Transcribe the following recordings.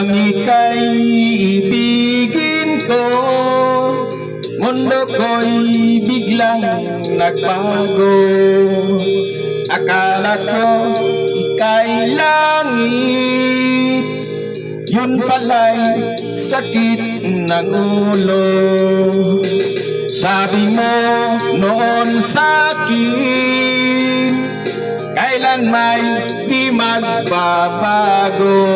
nang ika'y ibigin ko, mundo ko'y biglang nagbago. Akala ko ika'y langit, yun pala'y sakit ng ulo. Sabi mo noon sa'kin, kailan may di magbabago.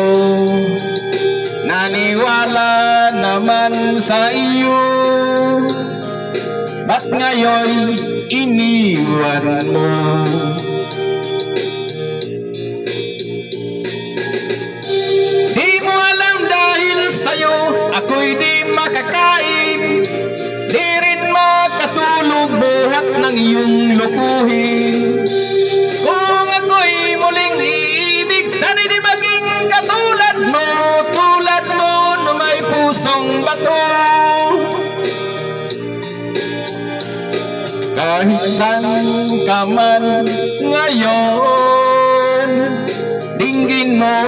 Naniwala naman sa iyo, ba't ngayon iniwan mo? Di mo alam dahil sa'yo ako'y di makakain, di rin makatulog buhat ng iyong lukuhin. Kung ako'y muling iibig, sana'y di maging katulad mo na may pusong bato. Kahit saan ka man ngayon, dinggin mo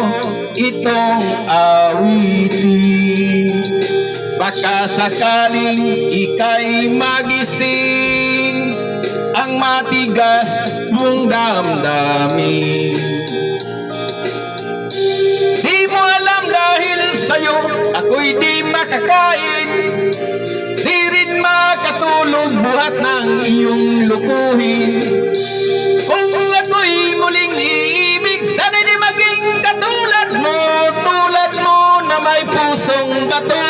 itong awitin. Baka sakaling ika'y magising ang matigas mong damdamin. Di mo alam dahil sa'yo ako'y di makakain, di rin makatulog buhat ng iyong lukuhin. Kung ako'y muling iibig, sana'y di maging katulad mo na may pusong bato.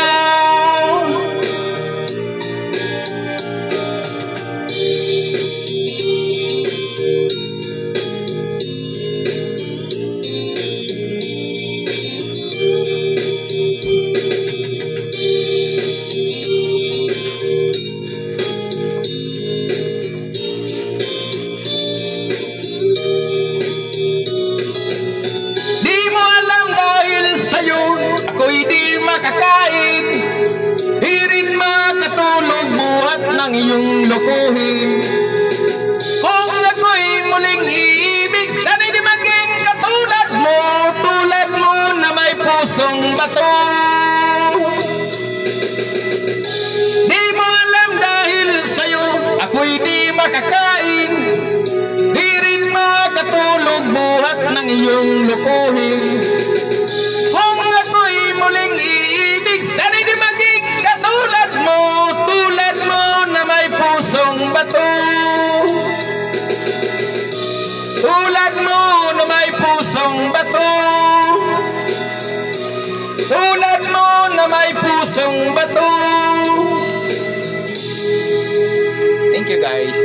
Ako'y di makakain, di rin makatulog buhat ng iyong lokohin. Kung ako'y muling iibig, sana'y di maging katulad mo na may pusong bato. Di mo alam dahil sa'yo ako'y di makakain, di rin makatulog buhat ng iyong lokohin. Muling iibig, sana'y di maging katulad mo na may pusong bato. Tulad mo na may pusong bato. Tulad mo na may pusong bato. Thank you guys.